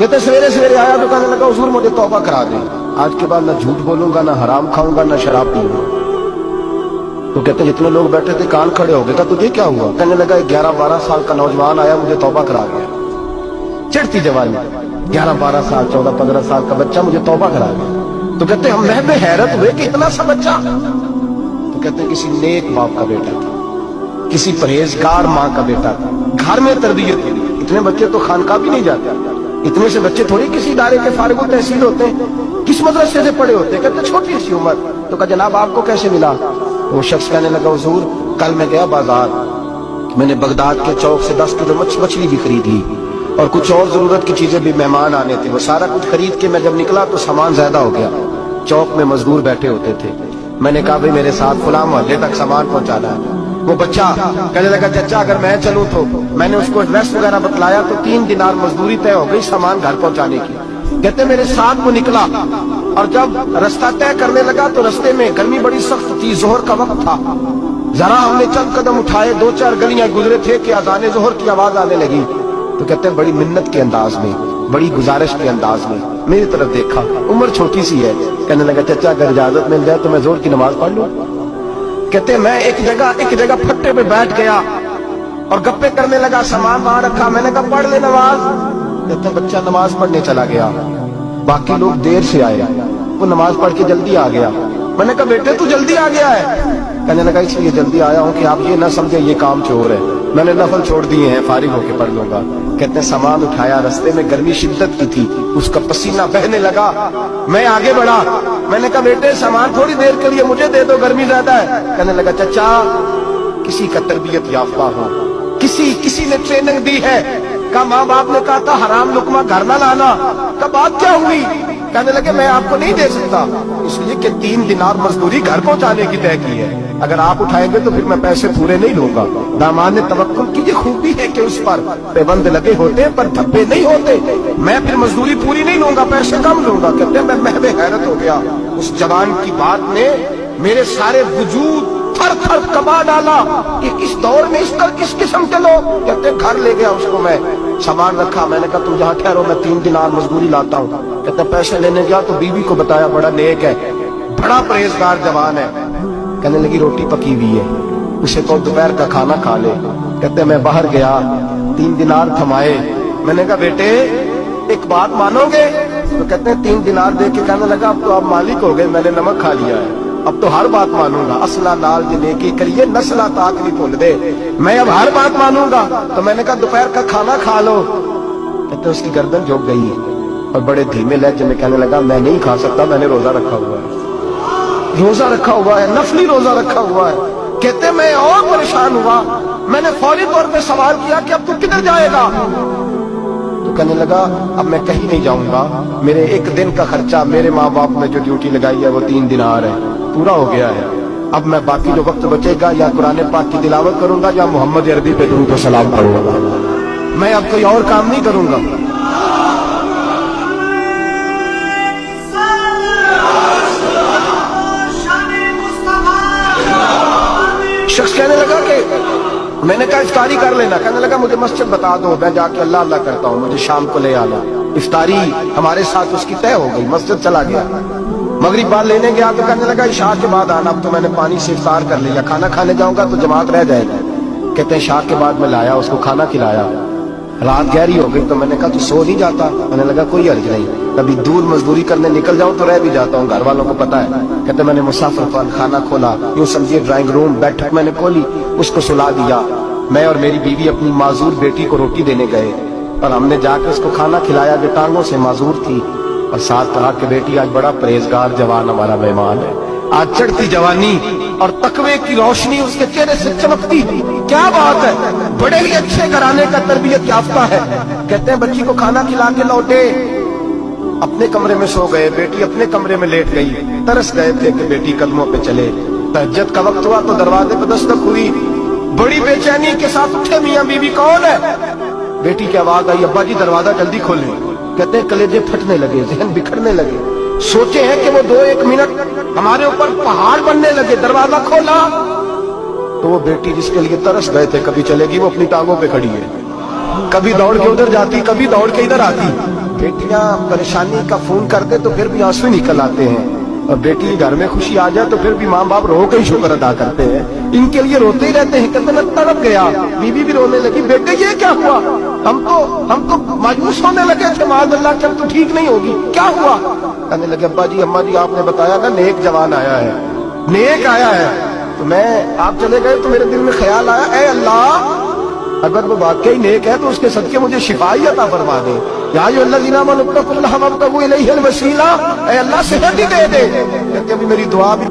कहते सवेरे सवेरे आया तो कहने लगा हुजूर मुझे तौबा करा दे, आज के बाद ना झूठ बोलूंगा, ना हराम खाऊंगा, ना शराब पीऊंगा। तो कहते जितने लोग बैठे थे कान खड़े हो गए। कहा तुझे क्या हुआ? कहने लगा 11-12 साल का नौजवान आया, मुझे तौबा करा गया। चढ़ती जवानी, 11-12 साल 14-15 साल का बच्चा मुझे तौबा करा गया। तो कहते हम महबे हैरत हुए कि इतना सा बच्चा। तो कहते किसी नेक बाप का बेटा था, किसी परहेजगार माँ का बेटा था, घर में तरबियत हुई। इतने बच्चे तो खानका भी नहीं जाते, इतने से बच्चे थोड़ी किसी इदारे के फारिग तहसील होते हैं, किस मदरसे से पढ़े होते हैं। कहते छोटी सी उम्र। तो कहा जनाब आपको कैसे मिला? वो शख्स कहने लगा हुजूर कल मैं गया बाजार, मैंने बगदाद के चौक से 10 किलो मछली भी खरीद ली और कुछ और जरूरत की चीजें भी, मेहमान आने थे। वो सारा कुछ खरीद के मैं जब निकला तो सामान ज्यादा हो गया। चौक में मजदूर बैठे होते थे, मैंने कहा भाई मेरे साथ फलां मोहल्ले तक सामान पहुंचाना है। वो बच्चा कहने लगा चाचा अगर मैं चलूं तो। मैंने उसको एड्रेस वगैरह बतलाया तो 3 दिनार मजदूरी तय हो गई सामान घर पहुंचाने की। कहते मेरे साथ वो निकला और जब रास्ता तय करने लगा तो रास्ते में गर्मी बड़ी सख्त थी, जोहर का वक्त था। जरा हमने चंद कदम उठाए, 2-4 गलियां गुजरे थे कि अज़ाने जोहर की आवाज आने लगी। तो कहते हैं बड़ी मिन्नत के अंदाज में, बड़ी गुजारिश के अंदाज में मेरी तरफ देखा, उम्र छोटी सी है। कहने लगा चाचा अगर इजाजत मिल जाए तो मैं जोहर की नमाज पढ़ लूं। कहते मैं एक जगह फट्टे पे बैठ गया और गप्पे करने लगा, सामान वहां रखा। मैंने कहा पढ़ ले नमाज। कहते बच्चा नमाज पढ़ने चला गया, बाकी लोग देर से आए, वो नमाज पढ़ के जल्दी आ गया। मैंने कहा बेटे तू जल्दी आ गया है? कहने लगा इसलिए जल्दी आया हूं कि आप ये ना समझे ये काम चोर है, मैंने नफल छोड़ दिए हैं, फारिग होके पढ़ लूंगा। कहते हैं सामान उठाया, रास्ते में गर्मी शिद्दत की थी, उसका पसीना बहने लगा। मैं आगे बढ़ा, मैंने कहा बेटे सामान थोड़ी देर के लिए मुझे दे दो, गर्मी ज्यादा है। कहने लगा चाचा किसी का तरबियत याफ्ता हो, किसी ने ट्रेनिंग दी है। कहा माँ बाप ने कहा था हराम लुकमा घर ना लाना। का बात क्या हुई? कहने लगे मैं आपको नहीं दे सकता, इसलिए कि 3 दिनार मजदूरी घर पहुंचाने की तय की है, अगर आप उठाएंगे तो फिर मैं पैसे पूरे नहीं लूंगा। दामाद ने तवक्कुल की ये खूबी है कि उस पर पैबंद लगे होते हैं पर धब्बे नहीं होते। मैं फिर मजदूरी पूरी नहीं लूंगा, पैसे कम लूंगा। कहते हैं मैं महबे हैरत हो गया। उस जवान की बात ने मेरे सारे वजूद थर थर कबा डाला कि इस दौर में इसका किस किस्म के लोग। कहते घर ले गया उसको, मैं सामान रखा। मैंने कहा तुम जहाँ ठहरो मैं 3 दिनार मजदूरी लाता हूँ। कहते पैसे लेने गया तो बीवी को बताया बड़ा नेक है, बड़ा परहेजगार जवान है। कहने लगी रोटी पकी हुई है, उसे तो दोपहर का खाना खा ले। कहते मैं बाहर गया, 3 दिनार थमाए। मैंने कहा बेटे एक बात मानोगे? तो कहते हैं 3 दिनार दे के कहने लगा अब तो आप मालिक हो गए, मैंने नमक खा लिया है, अब तो हर बात मानूंगा। असला नाल जिने की करिए नस्ला ताक नहीं भूल दे, मैं अब हर बात मानूंगा। तो मैंने कहा दोपहर का खाना खा लो। कहते उसकी गर्दन झुक गई और बड़े धीमे लहजे में कहने लगा मैं नहीं खा सकता, मैंने रोजा रखा हुआ है, रोजा रखा हुआ है, नफली रोजा रखा हुआ है। कहते मैं और परेशान हुआ, मैंने फौरी तौर पे सवाल किया कि अब तू किधर जाएगा? तो कहने लगा अब मैं कहीं नहीं जाऊंगा, मेरे एक दिन का खर्चा मेरे माँ बाप ने जो ड्यूटी लगाई है वो 3 दिनार है, पूरा हो गया है। अब मैं बाकी जो वक्त बचेगा या कुरान पाक की तिलावत करूंगा या मोहम्मद अरबी पे दुरूद व सलाम पढ़ूंगा, मैं अब कोई और काम नहीं करूंगा। शख्स कहने लगा कि मैंने कहा इफ्तारी कर लेना। कहने लगा मुझे मस्जिद बता दो, मैं जाके अल्लाह अल्लाह करता हूँ, मुझे शाम को ले आना। इफ्तारी हमारे साथ उसकी तय हो गई, मस्जिद चला गया। मगरिब बाद लेने गया तो कहने लगा इशा के बाद आना, अब तो मैंने पानी से इफ्तार कर लिया, खाना खाने जाऊंगा तो जमात रह जाएगी। कहते हैं इशा के बाद मैं लाया, उसको खाना खिलाया। रात गहरी हो गई तो मैंने कहा तू सो नहीं जाता? मैंने लगा कोई हर्ज नहीं, कभी दूर मजदूरी करने निकल जाऊं तो रह भी जाता हूँ, घर वालों को पता है। कहते मैंने मुसाफिर पर खाना खोला, यूं समझिए ड्राइंग रूम बैठक मैंने खोली, उसको सुला दिया। मैं और मेरी बीवी अपनी माजूर बेटी को रोटी देने गए और हमने जाकर उसको खाना खिलाया जो टांगों से माजूर थी, और साथ कहा कि बेटी आज बड़ा परहेजगार जवान हमारा मेहमान है। आज चढ़ती जवानी और तकवे की रोशनी उसके चेहरे से चमकती, क्या बात है, बड़े ही अच्छे घराने का तरबियत याफ्ता है। कहते हैं बच्ची को खाना खिला के लौटे, अपने कमरे में सो गए, बेटी अपने कमरे में लेट गई। तरस गए थे कि बेटी कदमों पे चले। तहज्जुद का वक्त हुआ तो दरवाजे पर दस्तक हुई, बड़ी बेचैनी के साथ उठे मियां बीवी कौन है? बेटी की आवाज आई अब्बा जी दरवाजा जल्दी खोलें। कहते हैं कलेजे फटने लगे, जहन बिखरने लगे, सोचे हैं कि वो 2-1 मिनट हमारे ऊपर पहाड़ बनने लगे। दरवाजा खोला तो वो बेटी जिसके लिए तरस गए थे, कभी चलेगी वो अपनी टांगों पे खड़ी है, कभी दौड़ के उधर जाती, कभी दौड़ के इधर आती। बेटियां परेशानी का फोन करते तो फिर भी आंसू निकल आते हैं, और बेटी घर में खुशी आ जाए तो फिर भी माँ बाप रो के ही शुक्र अदा करते हैं। इनके लिए रोते ही रहते हैं, कहते मैं तड़प गया। बीवी भी रोने लगी, बेटे ये क्या हुआ? हम तो मायूस होने लगे थे, माज़अल्लाह कि अब तो ठीक नहीं होगी, क्या हुआ? कहने लगे अब्बा जी अम्मा जी आपने बताया ना नेक जवान आया है, नेक आया है, तो मैं आप चले गए तो मेरे दिल में ख्याल आया, ए अल्लाह अगर वो वाकई नेक है तो उसके सदके मुझे शिफाई अता फरमा दे। या अय्युहल्लज़ीना आमनू इत्तक़ुल्लाह वब्तगू इलैहिल वसीला, ए अल्लाह सेहत ही दे दे। कहते अभी मेरी दुआ भी